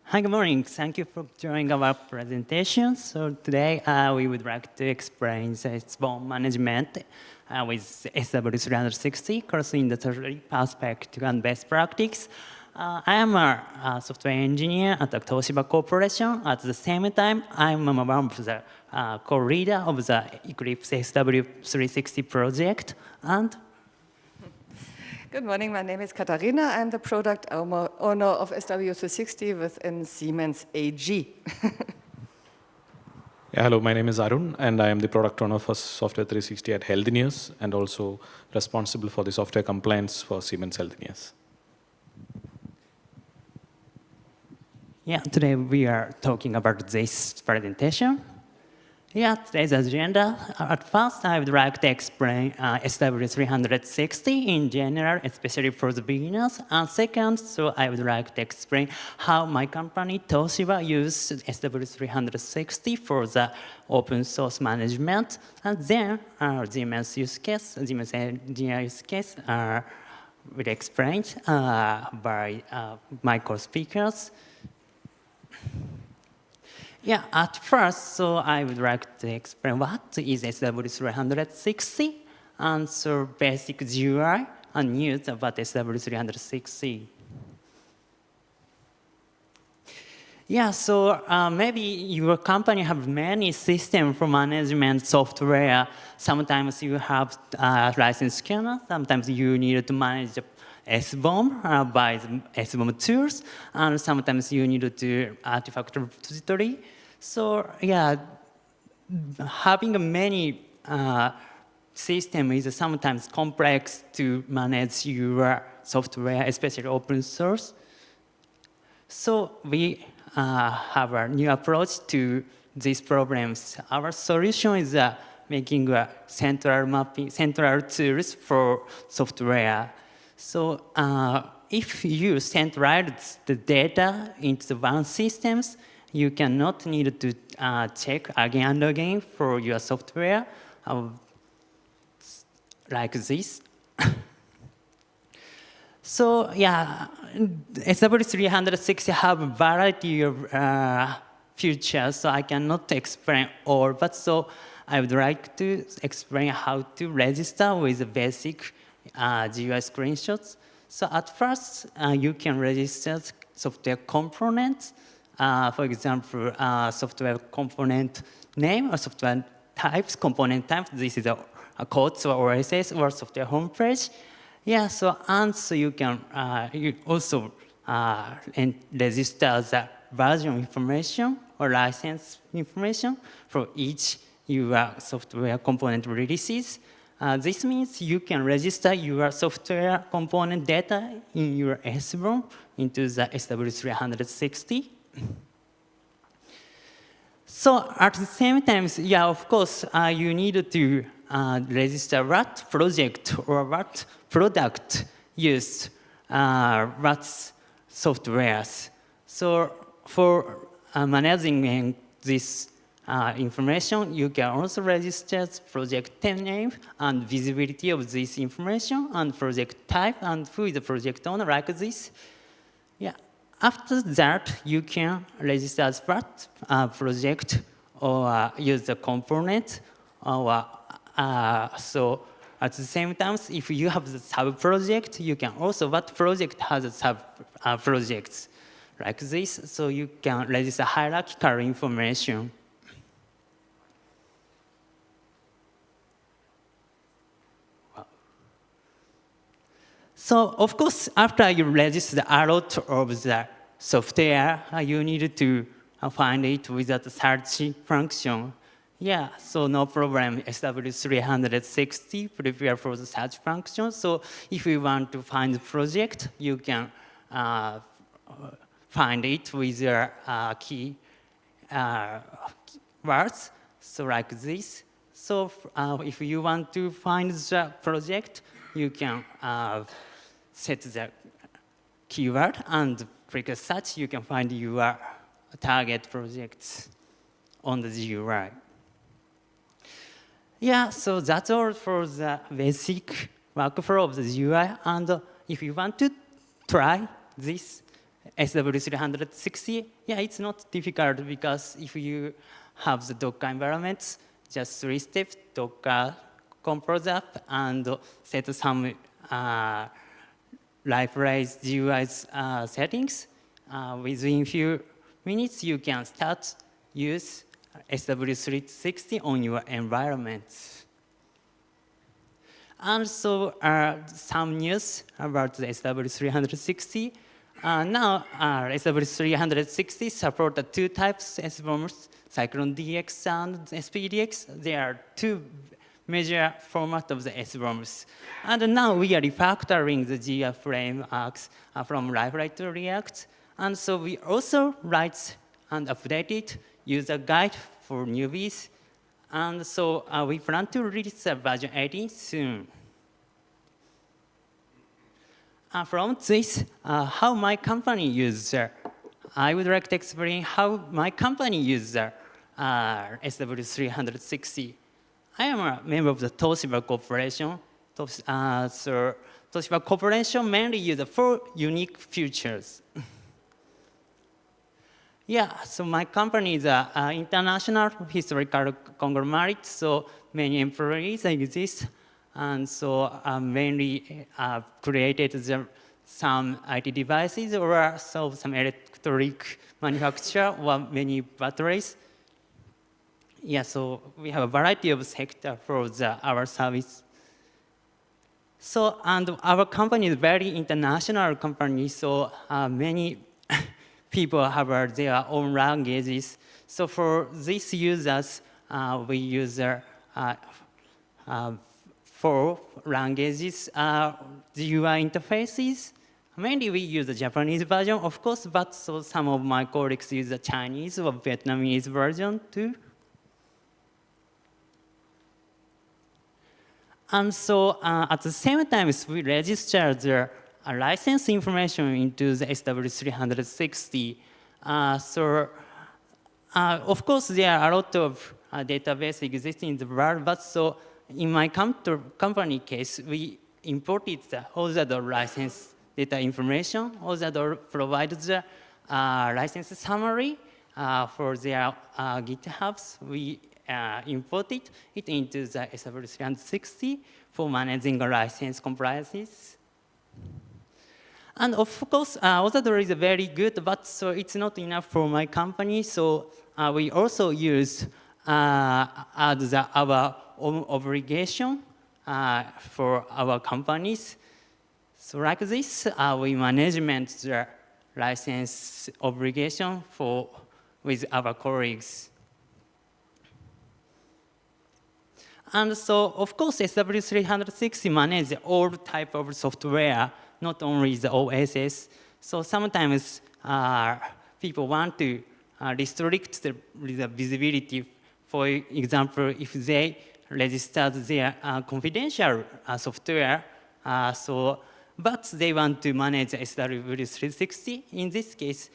Hi, good morning. Thank you for joining our presentation. So today we would like to explain the SBom management with SW360, cross-industry perspective and best practice. I am a software engineer at the Toshiba Corporation. At the same time, I'm one of the co-leader of the Eclipse SW360 project. And Good morning, my name is Katharina. I'm the product owner of SW360 within Siemens AG. Hello, my name is Arun, and I am the product owner for Software 360 at Attendees, and also responsible for the software compliance for Siemens Healthineers. Yeah, today we are talking about this presentation. Yeah, today's agenda. At first, I would like to explain SW360 in general, especially for the beginners. And second, I would like to explain how my company, Toshiba, uses SW360 for the open source management. And then Siemens use case, Siemens engineer use case will be explained by my co-speakers. Yeah, at first, I would like to explain what is SW360 and basic GUI and news about SW360. Yeah, maybe your company have many systems for management software. Sometimes you have license scanner. Sometimes you need to manage the SBom by the SBom tools, and sometimes you need to do artifact repository. So yeah, having many systems is sometimes complex to manage your software, especially open source. So we have a new approach to these problems. Our solution is making central tools for software. So if you centralize the data into the one systems, you cannot need to check again and again for your software like this. So yeah, SW360 have a variety of features, so I cannot explain all, but I would like to explain how to register with the basic GUI screenshots. So at first, you can register software components. For example, software component name or software types, component types. This is a code or OSS or software homepage. Yeah, so you can you also register the version information or license information for each your software component releases. This means you can register your software component data in your SBom into the SW360. So at the same time, yeah, of course, you need to register what project or what product use what softwares. So for managing this information, you can also register project name and visibility of this information and project type and who is the project owner like this. Yeah. After that, you can register as what project or use the component. Or, so at the same time, if you have the sub-project, you can also, what project has a sub-projects like this, so you can register hierarchical information. So, of course, after you register a lot of the software, you need to find it with that search function. Yeah, so no problem, SW360 prepare for the search function. So if you want to find the project, you can find it with your key words, so like this. So if you want to find the project, you can set the keyword and click search. You can find your target projects on the GUI. Yeah, so that's all for the basic workflow of the GUI. And if you want to try this SW360, yeah, it's not difficult because if you have the Docker environments, just 3 steps, Docker compose up and set some libraries, GUIs settings. Within few minutes, you can start use SW360 on your environment. And so some news about the SW360. Now SW360 support the 2 types SBoms, Cyclone DX and SPDX. There are 2 major formats of the SBoms. And now we are refactoring the GUI frameworks from library to React. And so we also write and updated user guide for newbies. And so we plan to release the version 18 soon. From this, how my company uses, I would like to explain how my company uses SW360. I am a member of the Toshiba Corporation. So Toshiba Corporation mainly uses 4 unique features. Yeah, so my company is an international historical conglomerate, so many employees exist. And so mainly created some IT devices or some electric manufacturer or many batteries. Yeah, so we have a variety of sectors for our service. So, and our company is a very international company, so many people have their own languages. So for these users, we use 4 languages, the UI interfaces. Mainly we use the Japanese version, of course, but so some of my colleagues use the Chinese or Vietnamese version too. And so at the same time, we register the license information into the SW360. Of course, there are a lot of databases existing in the world, but so in my company case, we imported all the license data information. All the provides the license summary for their GitHubs. We imported it into the SW360 for managing license compliances. And of course, Ozador is very good, but so it's not enough for my company. So we also use as our own obligation for our companies. So like this, we management the license obligation with our colleagues. And so, of course, SW360 manages all type of software, not only the OSS. So sometimes people want to restrict the visibility. For example, if they register their confidential software, but they want to manage SW360, in this case,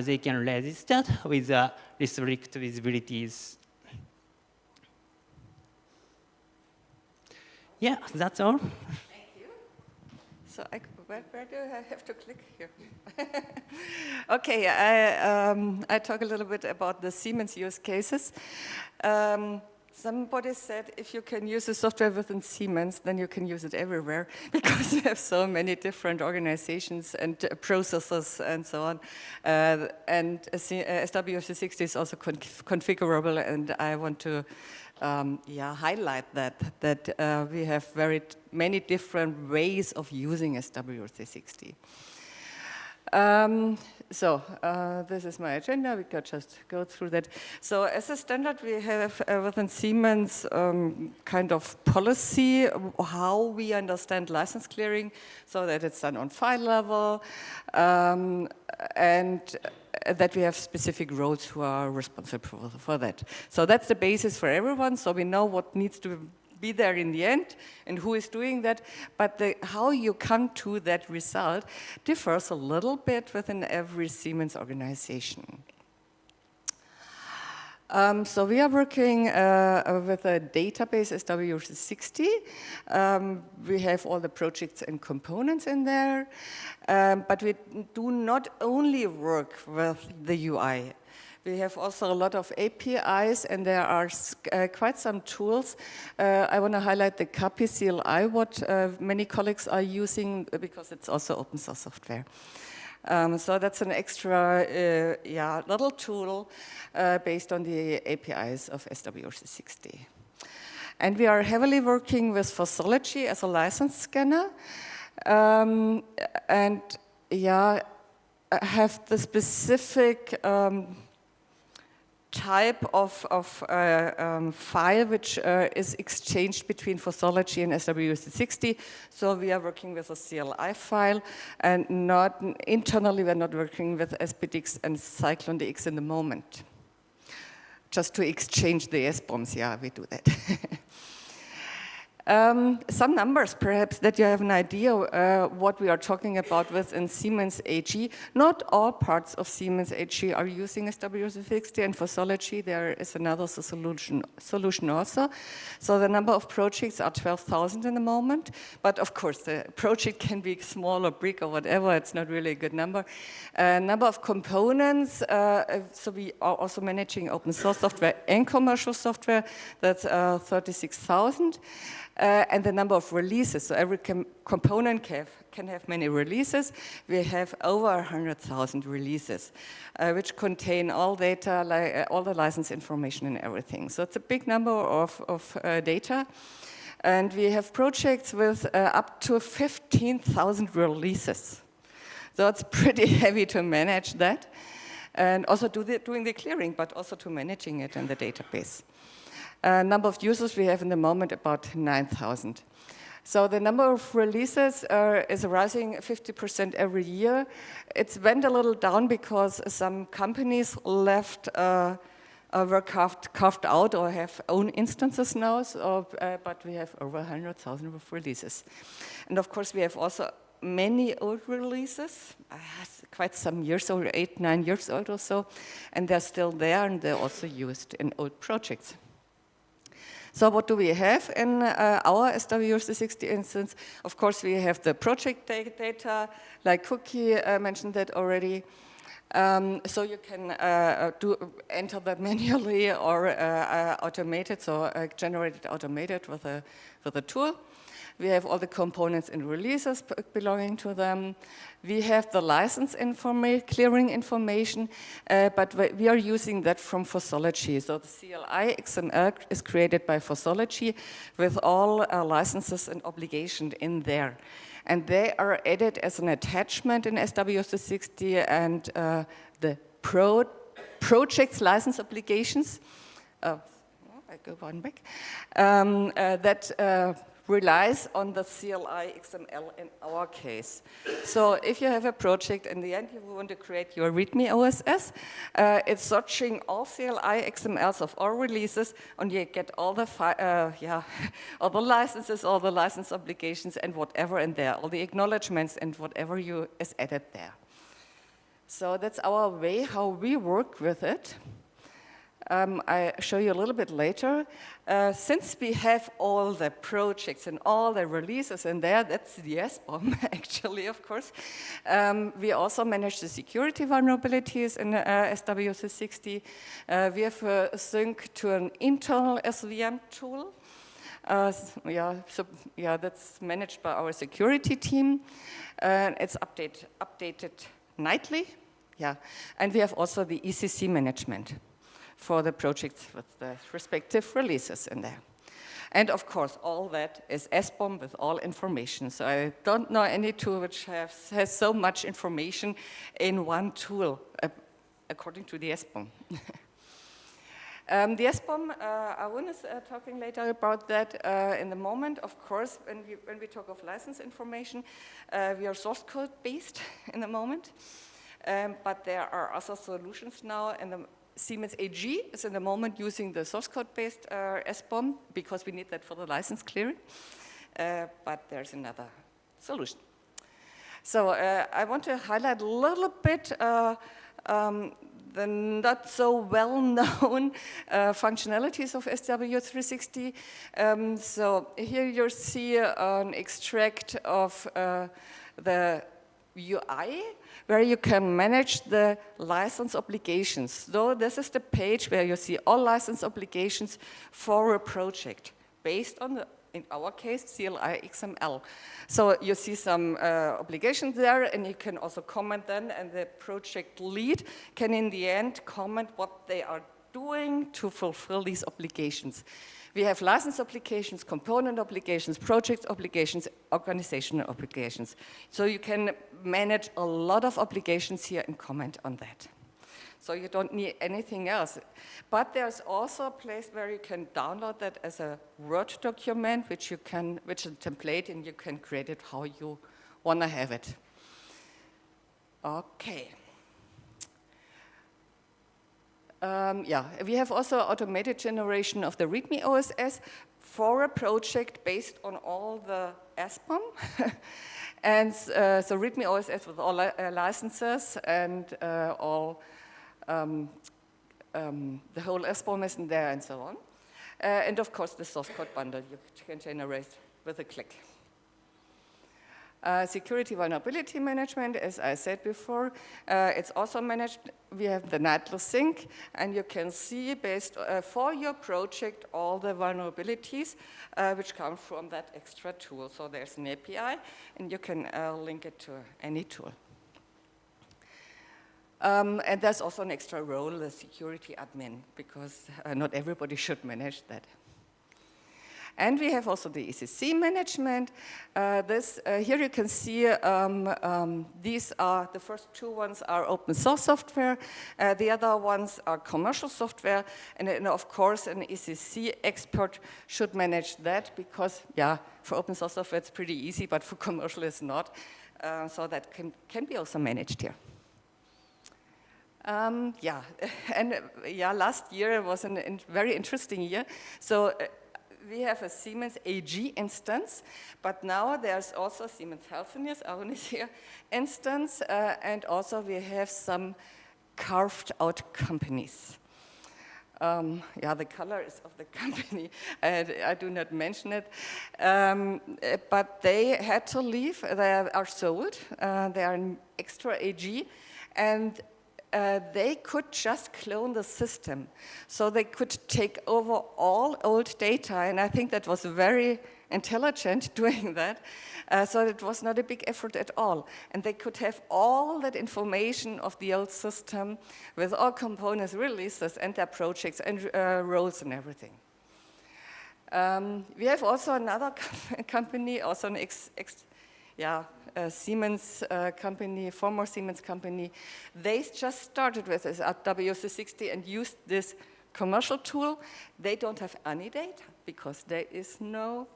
they can register with restrict visibilities. Yeah, that's all. Thank you. So where do I have to click here? Okay, I talk a little bit about the Siemens use cases. Somebody said if you can use the software within Siemens, then you can use it everywhere because you have so many different organizations and processes and so on. And SW360 is also configurable, and I want to highlight that we have very many different ways of using SW360. This is my agenda. We could just go through that. So as a standard, we have within Siemens kind of policy how we understand license clearing, so that it's done on file level, and that we have specific roles who are responsible for that. So that's the basis for everyone, so we know what needs to be there in the end and who is doing that, but how you come to that result differs a little bit within every Siemens organization. So we are working with a database, SW360. We have all the projects and components in there, but we do not only work with the UI. We have also a lot of APIs, and there are quite some tools. I want to highlight the Kouki CLI, what many colleagues are using, because it's also open source software. So that's an extra little tool based on the APIs of SW360. And we are heavily working with Fossology as a license scanner. And have the specific type of file which is exchanged between Fossology and SW360. So we are working with a CLI file, and not internally we're not working with SPDX and CycloneDX in the moment. Just to exchange the SBoms, yeah, we do that. Some numbers, perhaps, that you have an idea what we are talking about within Siemens AG. Not all parts of Siemens AG are using SW360, and Fossology there is another solution also. So the number of projects are 12,000 in the moment, but of course the project can be small or big or whatever, it's not really a good number. Number of components, so we are also managing open source software and commercial software, that's 36,000. And the number of releases, so every component can have many releases. We have over 100,000 releases, which contain all data, like all the license information and everything. So it's a big number of data. And we have projects with up to 15,000 releases. So it's pretty heavy to manage that. And also doing the clearing, but also to managing it in the database. Number of users we have in the moment about 9,000. So the number of releases is rising 50% every year. It's went a little down because some companies left, were carved out or have own instances now, so, but we have over 100,000 of releases. And of course we have also many old releases, quite some years old, 8, 9 years old or so, and they're still there and they're also used in old projects. So what do we have in our SW360 instance? Of course, we have the project data, like Kouki mentioned that already. So you can enter that manually or automated, so generated automated with a tool. We have all the components and releases belonging to them. We have the license clearing information, but we are using that from Fossology. So the CLI XML is created by Fossology with all licenses and obligations in there. And they are added as an attachment in SW360, and the project's license obligations, I go one back, that relies on the CLI XML in our case. So if you have a project, in the end you want to create your README OSS, it's searching all CLI XMLs of all releases, and you get all the all the licenses, all the license obligations, and whatever in there, all the acknowledgements and whatever is added there. So that's our way how we work with it. I show you a little bit later. Since we have all the projects and all the releases in there, that's the SBom actually, of course. We also manage the security vulnerabilities in SW360. We have a sync to an internal SVM tool. That's managed by our security team. It's updated nightly. Yeah, and we have also the ECC management for the projects with the respective releases in there. And of course, all that is SBom with all information. So I don't know any tool which has so much information in one tool, according to the SBom. The SBom, Arun is talking later about that. In the moment, of course, when we talk of license information, we are source code based in the moment. But there are other solutions now, and Siemens AG is in the moment using the source code-based SBom because we need that for the license clearing, but there's another solution. So I want to highlight a little bit the not so well-known functionalities of SW360. So here you see an extract of the UI, where you can manage the license obligations. So this is the page where you see all license obligations for a project based on the, in our case, CLI XML. So you see some obligations there, and you can also comment then, and the project lead can in the end comment what they are doing to fulfill these obligations. We have license obligations, component obligations, project obligations, organizational obligations. So you can manage a lot of obligations here and comment on that. So you don't need anything else. But there's also a place where you can download that as a Word document, which is a template, and you can create it how you want to have it. Okay. Yeah, we have also automated generation of the README OSS for a project based on all the SBom. And so README OSS with all licenses and all, the whole SBom is in there and so on. And of course, the source code bundle you can generate with a click. Security vulnerability management, as I said before, it's also managed. We have the Nightly sync, and you can see based for your project all the vulnerabilities which come from that extra tool. So there's an API, and you can link it to any tool. And there's also an extra role, the security admin, because not everybody should manage that. And we have also the ECC management. Here you can see these are, the first two ones are open source software. The other ones are commercial software. And then of course, an ECC expert should manage that because, yeah, for open source software it's pretty easy, but for commercial it's not. So that can be also managed here. Yeah, and yeah, last year was a very interesting year. So we have a Siemens AG instance, but now there's also Siemens Healthineers, Arun is here, instance, and also we have some carved out companies. Yeah, the color is of the company, I do not mention it, but they had to leave, they are sold, they are an extra AG, and they could just clone the system. So they could take over all old data, and I think that was very intelligent doing that. So it was not a big effort at all. And they could have all that information of the old system with all components, releases, and their projects, and roles and everything. We have also another company, also an Siemens company, former Siemens company. They just started with this SW360 and used this commercial tool. They don't have any data because there is no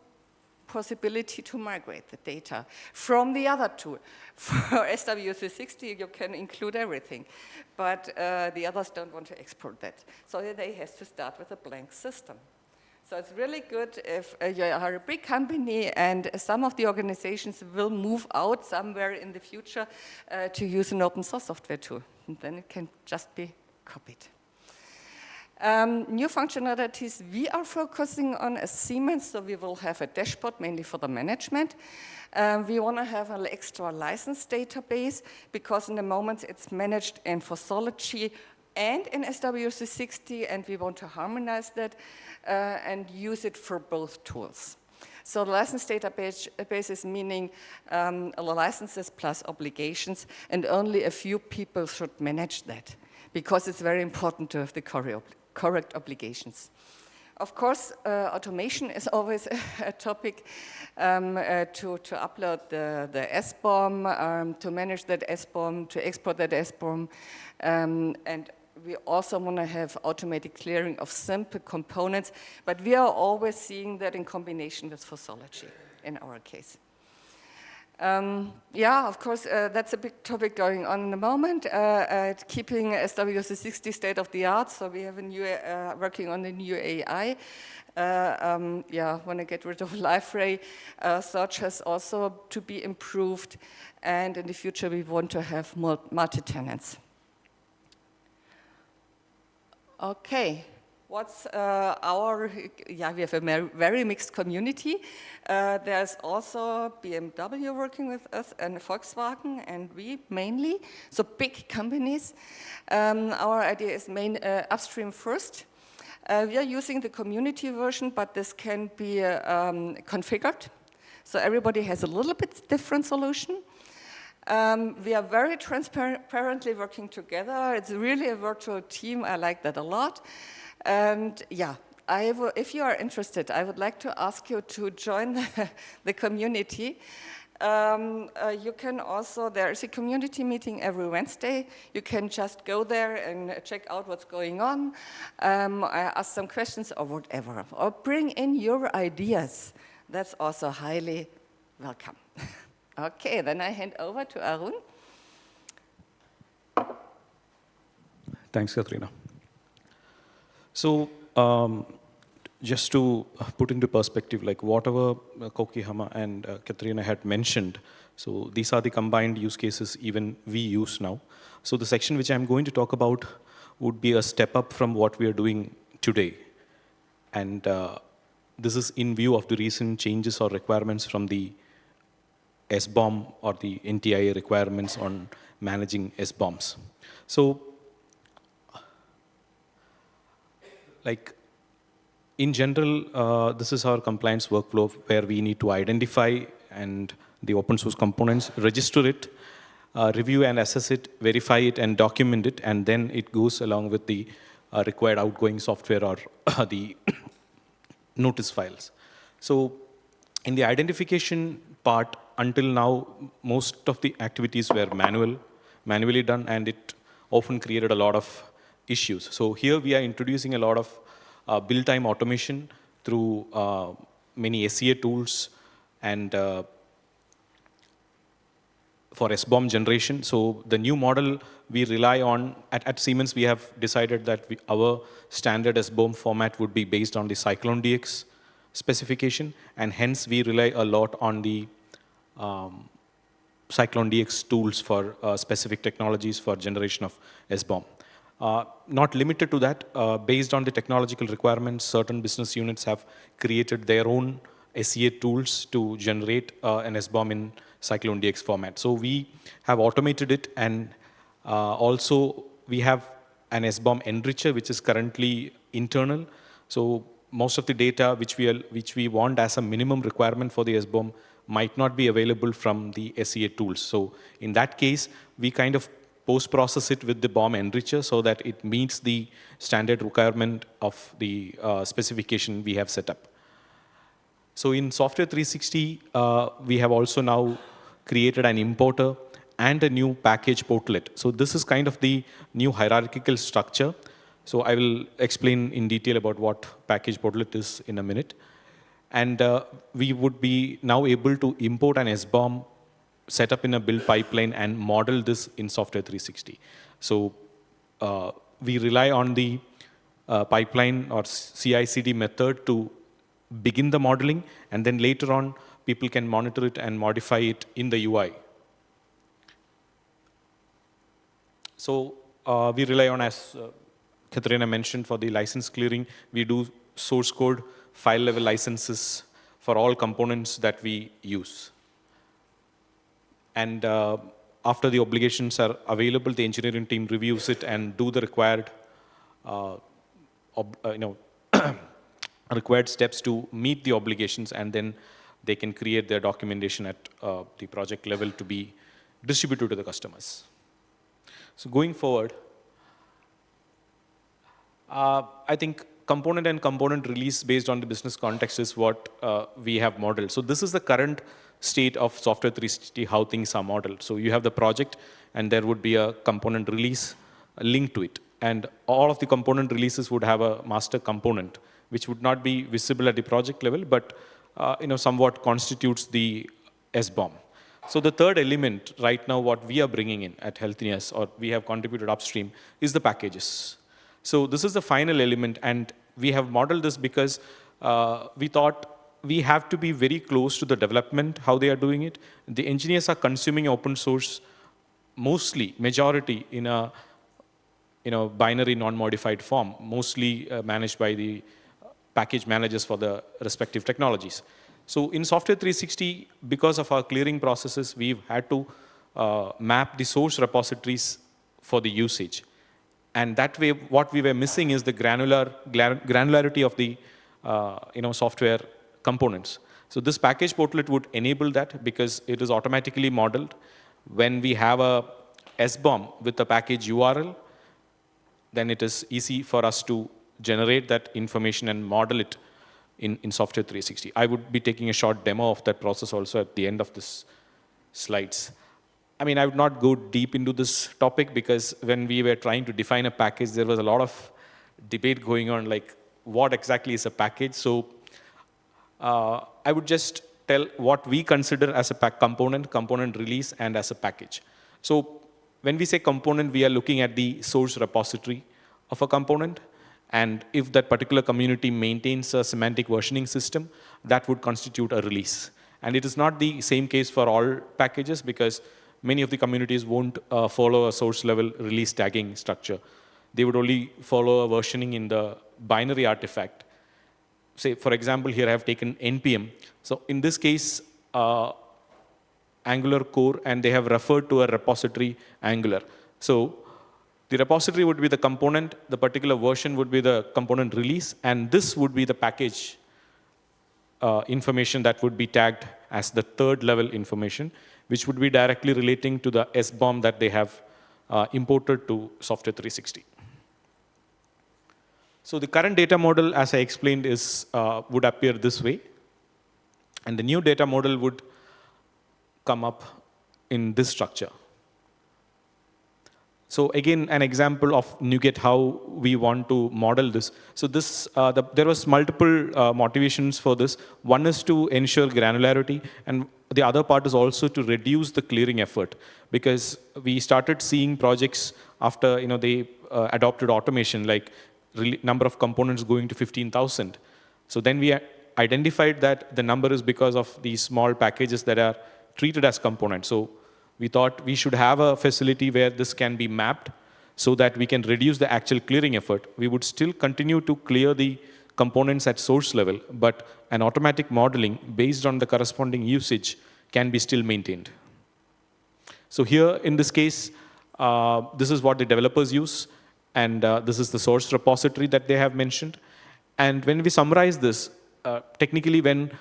possibility to migrate the data from the other tool. For SW360, you can include everything, but the others don't want to export that. So they have to start with a blank system. So it's really good if you are a big company and some of the organizations will move out somewhere in the future to use an open source software tool. And then it can just be copied. New functionalities we are focusing on as Siemens, so we will have a dashboard mainly for the management. We want to have an extra license database because in the moment it's managed in Fossology and in SW360, and we want to harmonize that and use it for both tools. So the license database is meaning licenses plus obligations, and only a few people should manage that because it's very important to have the correct obligations. Of course, automation is always a topic to upload the SBom, to manage that SBom, to export that SBom, and we also want to have automated clearing of simple components, but we are always seeing that in combination with Fossology in our case. Yeah, of course, that's a big topic going on in the moment, keeping SW360 state of the art. So we have a new, working on the new AI. Yeah, want to get rid of live-ray. Search has also to be improved. And in the future, we want to have multi-tenants. Okay. What's yeah, we have a very mixed community. There's also BMW working with us and Volkswagen and we mainly, so big companies. Our idea is upstream first. We are using the community version, but this can be configured. So everybody has a little bit different solution. We are very transparently working together. It's really a virtual team. I like that a lot. And yeah, if you are interested, I would like to ask you to join the community. You can also, there is a community meeting every Wednesday. You can just go there and check out what's going on, ask some questions or whatever, or bring in your ideas. That's also highly welcome. Okay, then I hand over to Arun. Thanks, Katharina. So, just to put into perspective, like whatever Kouki, Hama, and Katharina had mentioned, so these are the combined use cases even we use now. So the section which I'm going to talk about would be a step up from what we are doing today. And this is in view of the recent changes or requirements from the SBom or the NTIA requirements on managing SBoms. So, like in general, this is our compliance workflow where we need to identify and the open source components, register it, review and assess it, verify it and document it, and then it goes along with the required outgoing software or the notice files. So in the identification part, until now, most of the activities were manually done, and it often created a lot of issues. So here we are introducing a lot of build time automation through many SCA tools and for SBom generation. So the new model we rely on, at Siemens we have decided that our standard SBom format would be based on the Cyclone DX specification, and hence we rely a lot on the Cyclone DX tools for specific technologies for generation of SBom. Not limited to that, based on the technological requirements, certain business units have created their own SCA tools to generate an SBom in Cyclone DX format. So we have automated it, and also we have an SBom enricher which is currently internal. So most of the data which we want as a minimum requirement for the SBom might not be available from the SCA tools. So in that case, we kind of post-process it with the BOM enricher so that it meets the standard requirement of the specification we have set up. So in Software 360, we have also now created an importer and a new package portlet. So this is kind of the new hierarchical structure. So I will explain in detail about what package portlet is in a minute. And we would be now able to import an SBom, set up in a build pipeline, and model this in Software 360. So we rely on the pipeline or CI/CD method to begin the modeling, and then later on, people can monitor it and modify it in the UI. So we rely on, as Katharina mentioned, for the license clearing, we do source code, file level licenses for all components that we use. And after the obligations are available, the engineering team reviews it and do the required, required steps to meet the obligations, and then they can create their documentation at the project level to be distributed to the customers. So going forward, I think component and component release based on the business context is what we have modeled. So this is the current state of Software 360, how things are modeled. So you have the project, and there would be a component release linked to it. And all of the component releases would have a master component, which would not be visible at the project level, but somewhat constitutes the SBom. So the third element right now, what we are bringing in at Healthineers, or we have contributed upstream, is the packages. So this is the final element, and we have modeled this because we thought we have to be very close to the development, how they are doing it. The engineers are consuming open source mostly, majority, in a binary non-modified form, mostly managed by the package managers for the respective technologies. So in Software 360, because of our clearing processes, we've had to map the source repositories for the usage. And that way, what we were missing is the granularity of the software components. So this package portlet would enable that because it is automatically modeled. When we have a SBom with a package URL, then it is easy for us to generate that information and model it in Software 360. I would be taking a short demo of that process also at the end of this slides. I mean, I would not go deep into this topic because when we were trying to define a package, there was a lot of debate going on, like what exactly is a package. So I would just tell what we consider as a component release, and as a package. So when we say component, we are looking at the source repository of a component. And if that particular community maintains a semantic versioning system, that would constitute a release. And it is not the same case for all packages because many of the communities won't follow a source level release tagging structure. They would only follow a versioning in the binary artifact. Say, for example, here I have taken NPM. So in this case, Angular core, and they have referred to a repository Angular. So the repository would be the component, the particular version would be the component release, and this would be the package information that would be tagged as the third level information, which would be directly relating to the SBom that they have imported to Software 360. So the current data model, as I explained, would appear this way. And the new data model would come up in this structure. So again, an example of NuGet, how we want to model this. So this, there was multiple motivations for this. One is to ensure granularity, and the other part is also to reduce the clearing effort, because we started seeing projects after they adopted automation, like number of components going to 15,000. So then we identified that the number is because of these small packages that are treated as components. So we thought we should have a facility where this can be mapped so that we can reduce the actual clearing effort. We would still continue to clear the components at source level, but an automatic modeling based on the corresponding usage can be still maintained. So here, in this case, this is what the developers use, and this is the source repository that they have mentioned. And when we summarize this, technically when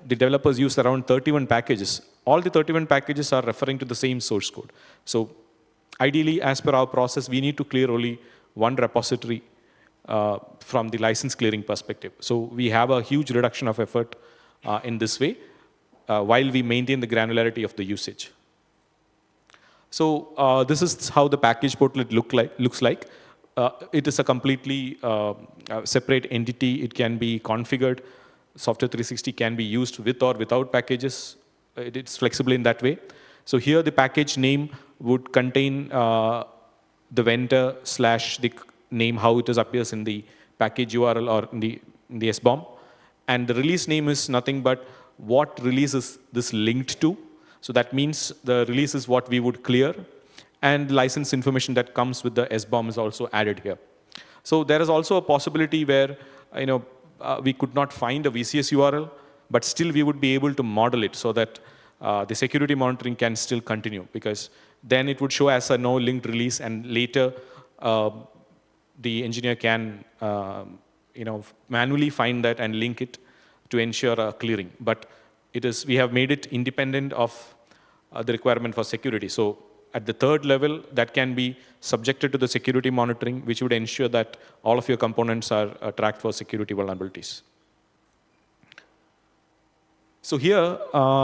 the developers use around 31 packages, all the 31 packages are referring to the same source code. So ideally, as per our process, we need to clear only one repository from the license clearing perspective. So we have a huge reduction of effort in this way, while we maintain the granularity of the usage. So this is how the package portlet looks like. It is a completely separate entity. It can be configured. Software 360 can be used with or without packages. It's flexible in that way. So here the package name would contain the vendor / the name, how it appears in the package URL or in the SBom. And the release name is nothing but what release is this linked to. So that means the release is what we would clear. And license information that comes with the SBom is also added here. So there is also a possibility where we could not find a VCS URL, but still we would be able to model it so that the security monitoring can still continue, because then it would show as a no linked release, and later the engineer can manually find that and link it to ensure clearing. But we have made it independent of the requirement for security. So at the third level, that can be subjected to the security monitoring, which would ensure that all of your components are tracked for security vulnerabilities. So here,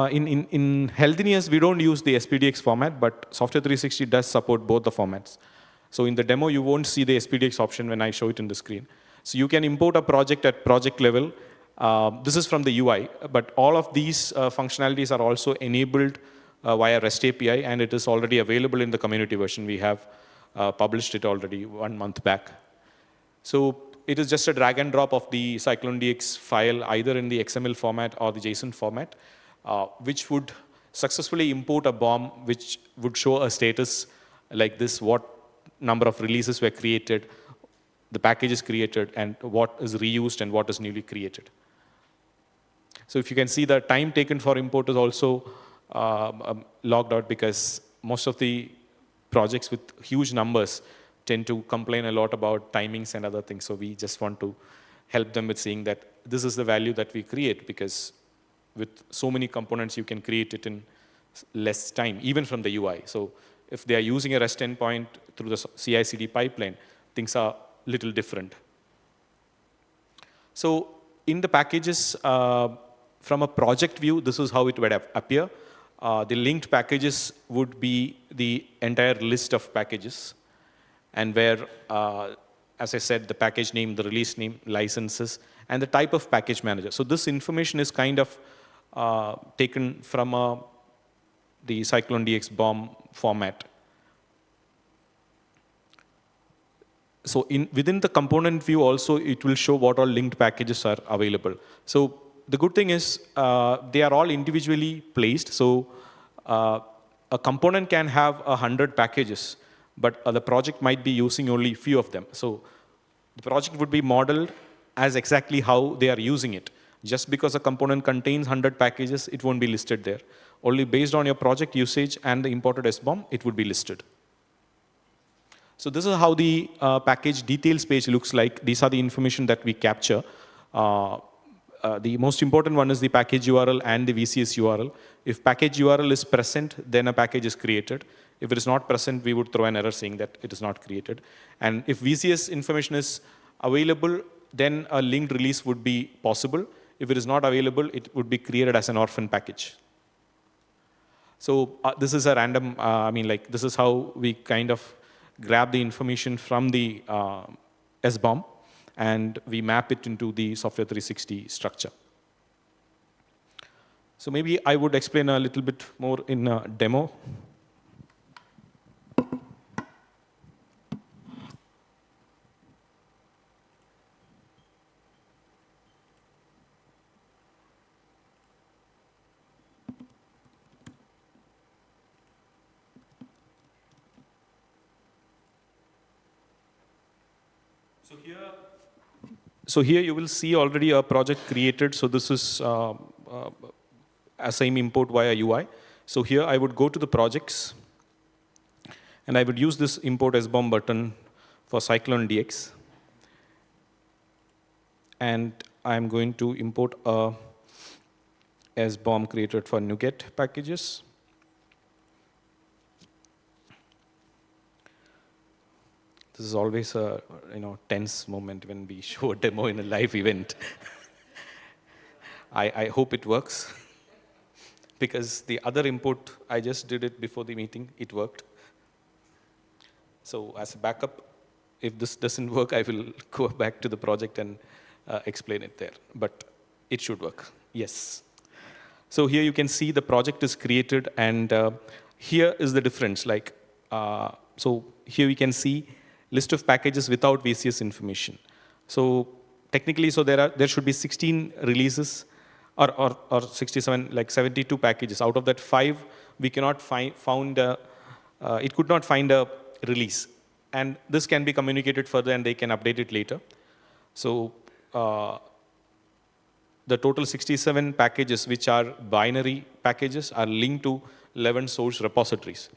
in healthiness, we don't use the SPDX format, but Software 360 does support both the formats. So in the demo, you won't see the SPDX option when I show it in the screen. So you can import a project at project level. This is from the UI, but all of these functionalities are also enabled via REST API, and it is already available in the community version. We have published it already 1 month back. So it is just a drag and drop of the CycloneDX file, either in the XML format or the JSON format, which would successfully import a BOM, which would show a status like this, what number of releases were created, the packages created, and what is reused and what is newly created. So if you can see, the time taken for import is also logged out, because most of the projects with huge numbers tend to complain a lot about timings and other things. So we just want to help them with seeing that this is the value that we create, because with so many components, you can create it in less time, even from the UI. So if they are using a REST endpoint through the CI/CD pipeline, things are a little different. So in the packages, from a project view, this is how it would appear. The linked packages would be the entire list of packages, and where, as I said, the package name, the release name, licenses, and the type of package manager. So this information is kind of taken from the Cyclone-DX BOM format. So within the component view also, it will show what all linked packages are available. So the good thing is they are all individually placed. So a component can have 100 packages, but the project might be using only a few of them. So the project would be modeled as exactly how they are using it. Just because a component contains 100 packages, it won't be listed there. Only based on your project usage and the imported SBom, it would be listed. So this is how the package details page looks like. These are the information that we capture. The most important one is the package URL and the VCS URL. If package URL is present, then a package is created. If it is not present, we would throw an error saying that it is not created. And if VCS information is available, then a linked release would be possible. If it is not available, it would be created as an orphan package. So this is a random, this is how we kind of grab the information from the SBom, and we map it into the Software 360 structure. So maybe I would explain a little bit more in a demo. So here you will see already a project created. So this is a same import via UI. So here I would go to the projects, and I would use this import SBom button for Cyclone-DX. And I'm going to import a SBom created for NuGet packages. This is always a tense moment when we show a demo in a live event. I hope it works, because the other import, I just did it before the meeting, it worked. So as a backup, if this doesn't work, I will go back to the project and explain it there. But it should work, yes. So here you can see the project is created, and here is the difference. So here we can see list of packages without VCS information. So technically, so there should be 16 releases, or 67, like 72 packages. Out of that, 5 we cannot it could not find a release, and this can be communicated further, and they can update it later. So the total 67 packages, which are binary packages, are linked to 11 source repositories.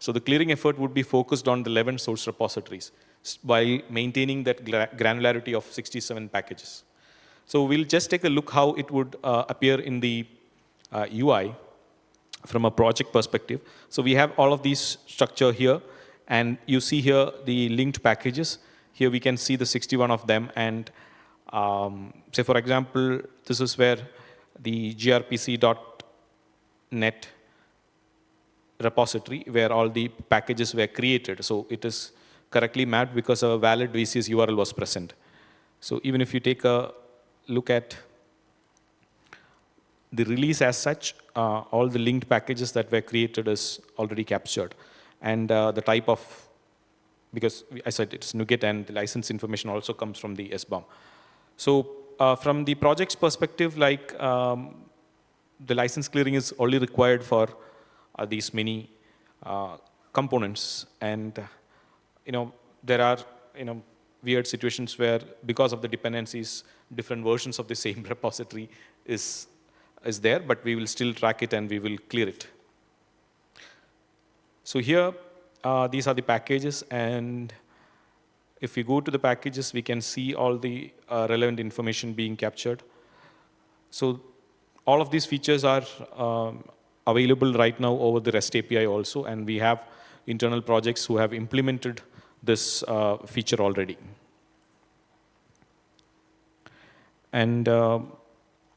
So the clearing effort would be focused on the 11 source repositories while maintaining that granularity of 67 packages. So we'll just take a look how it would appear in the UI from a project perspective. So we have all of these structure here, and you see here the linked packages. Here we can see the 61 of them, and say for example, this is where the grpc.net repository where all the packages were created. So it is correctly mapped because a valid VCS URL was present. So even if you take a look at the release as such, all the linked packages that were created is already captured. And the type of, because I said it's NuGet, and the license information also comes from the SBom. So from the project's perspective, the license clearing is only required for these many components. And there are, weird situations where because of the dependencies, different versions of the same repository is there, but we will still track it and we will clear it. So here, these are the packages, and if we go to the packages, we can see all the relevant information being captured. So all of these features are available right now over the REST API also, and we have internal projects who have implemented this feature already. And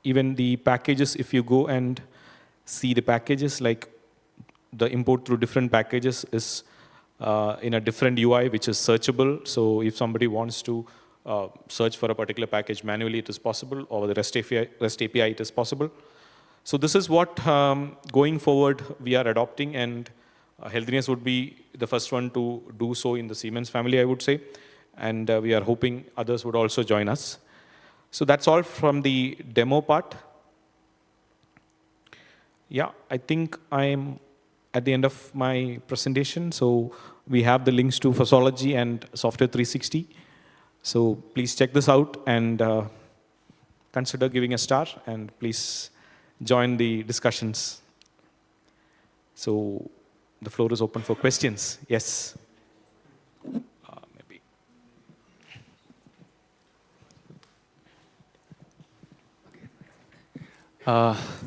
even the packages, if you go and see the packages, like the import through different packages is in a different UI, which is searchable. So if somebody wants to search for a particular package manually, it is possible. Over the REST API, it is possible. So this is what, going forward, we are adopting, and Healthiness would be the first one to do so in the Siemens family, I would say. And we are hoping others would also join us. So that's all from the demo part. Yeah, I think I'm at the end of my presentation. So we have the links to Fossology and Software360. So please check this out and consider giving a star, and please join the discussions. So the floor is open for questions. Yes. Maybe.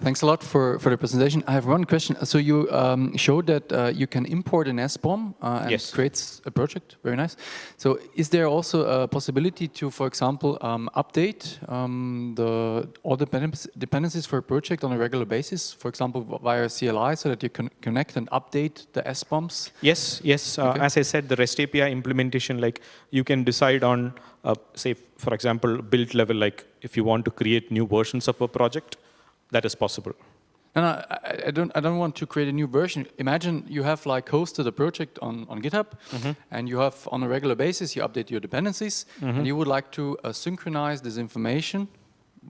Thanks a lot for the presentation. I have one question. So you showed that you can import an SBom and Yes. creates a project. Very nice. So is there also a possibility to, for example, update all the dependencies for a project on a regular basis, for example, via CLI, so that you can connect and update the SBoms? Yes, yes. Okay. As I said, the REST API implementation, like you can decide on, say, for example, build level, like if you want to create new versions of a project, that is possible. No, I don't want to create a new version. Imagine you have like hosted a project on GitHub, and you have on a regular basis you update your dependencies, and you would like to synchronize this information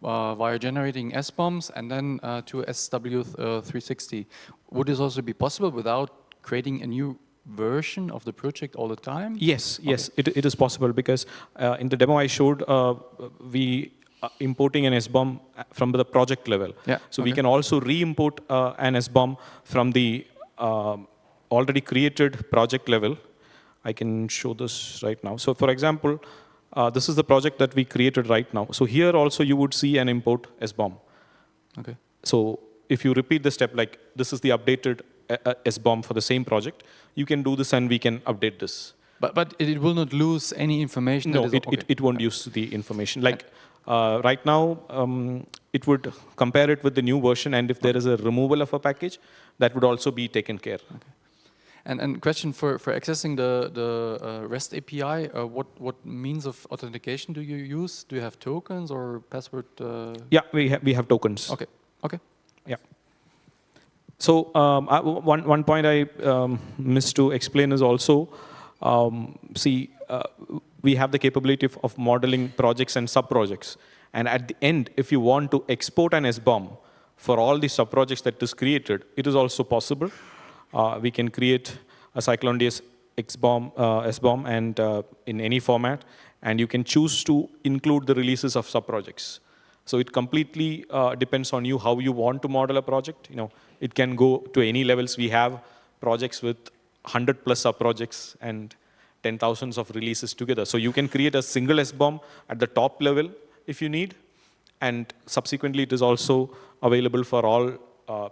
via generating SBoms and then to SW360. Would this also be possible without creating a new version of the project all the time? Yes, yes, it is possible, because in the demo I showed, we importing an SBom from the project level. Yeah, so we can also re-import an SBom from the already created project level. I can show this right now. So for example, this is the project that we created right now. So here also you would see an import SBom. Okay. So if you repeat the step, like this is the updated SBom for the same project, you can do this and we can update this. But it will not lose any information? No, it won't use the information. Like right now, it would compare it with the new version, and if there is a removal of a package, that would also be taken care. Okay. And question for accessing the REST API, what means of authentication do you use? Do you have tokens or password? Yeah, we have tokens. Okay. Okay. Yeah. So one point I missed to explain is also, we have the capability of modeling projects and sub-projects. And at the end, if you want to export an SBom for all the sub-projects that is created, it is also possible. We can create a CycloneDS SBom and in any format, and you can choose to include the releases of sub-projects. So it completely depends on you how you want to model a project. It can go to any levels. We have projects with 100+ sub-projects and 10,000s of releases together. So you can create a single SBom at the top level if you need, and subsequently it is also available for all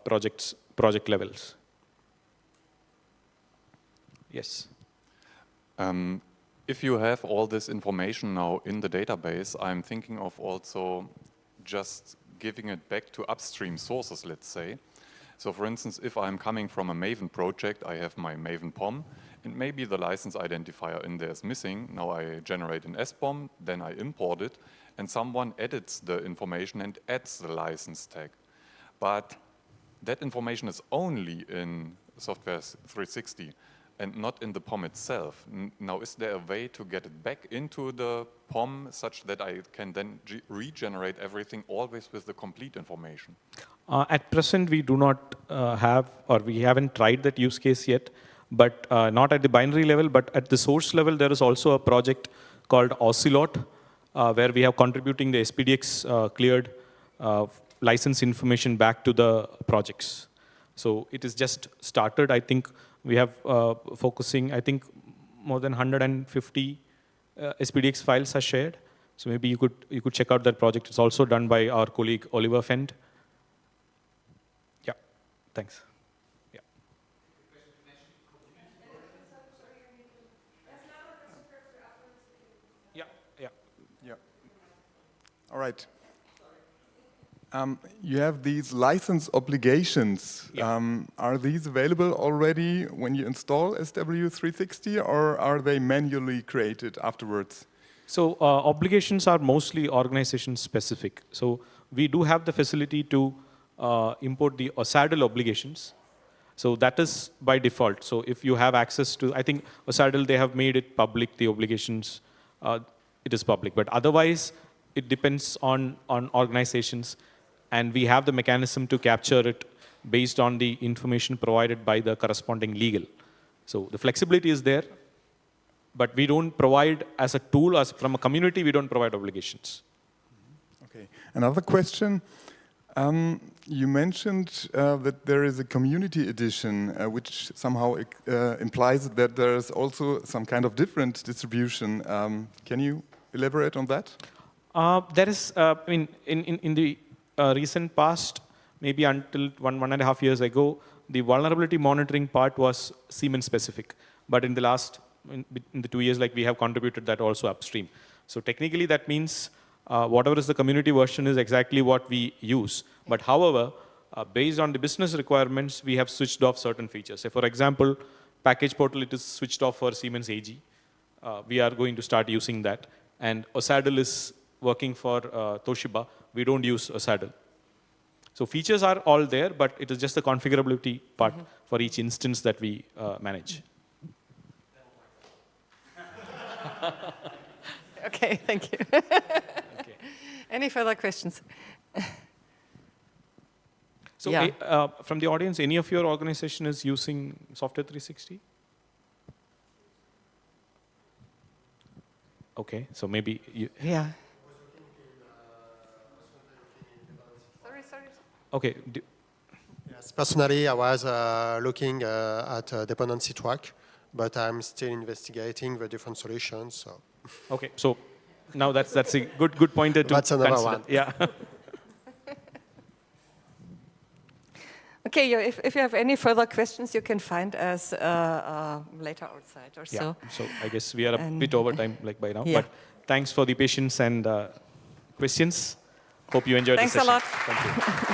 project levels. Yes. If you have all this information now in the database, I'm thinking of also just giving it back to upstream sources, let's say. So for instance, if I'm coming from a Maven project, I have my Maven POM, and maybe the license identifier in there is missing. Now I generate an SBom, then I import it, and someone edits the information and adds the license tag. But that information is only in Software360 and not in the POM itself. Now, is there a way to get it back into the POM such that I can then regenerate everything always with the complete information? At present, we do not have, or we haven't tried that use case yet. but not at the binary level, but at the source level, there is also a project called Ocelot, where we have contributing the SPDX cleared license information back to the projects. So it is just started. I think we have focusing, I think more than 150 SPDX files are shared. So maybe you could check out that project. It's also done by our colleague Oliver Fend. Yeah, thanks. Yeah. Yeah, yeah. Yeah. All right. You have these license obligations. Yeah. Are these available already when you install SW360, or are they manually created afterwards? So obligations are mostly organization specific. So we do have the facility to import the OSADL obligations. So that is by default. So if you have access to, I think OSADL, they have made it public, the obligations, it is public. But otherwise, it depends on organizations. And we have the mechanism to capture it based on the information provided by the corresponding legal. So the flexibility is there, but we don't provide as a tool, as from a community, we don't provide obligations. Okay. Another question. You mentioned that there is a community edition, which somehow implies that there is also some kind of different distribution. Can you elaborate on that? There is, I mean, in the recent past, maybe until 1.5 years ago, the vulnerability monitoring part was Siemens specific. But in the last, in the 2 years, like we have contributed that also upstream. So technically that means whatever is the community version is exactly what we use. But however, based on the business requirements, we have switched off certain features. Say for example, package portal, it is switched off for Siemens AG. We are going to start using that. And OSADL is working for Toshiba. We don't use OSADL. So features are all there, but it is just the configurability part for each instance that we manage. Okay, thank you. Okay. Any further questions? So Yeah. from the audience, any of your organization is using Software 360? Okay, so maybe you... Yeah. Sorry. Okay. Yes, personally, I was looking at a dependency track, but I'm still investigating the different solutions. So. Okay, so now that's a good pointer to That's another consider. one. Yeah. Okay, if you have any further questions, you can find us later outside or so. Yeah. So I guess we are a bit over time, like by now. Yeah. But thanks for the patience and questions. Hope you enjoyed Thanks the a session. lot. Thank you.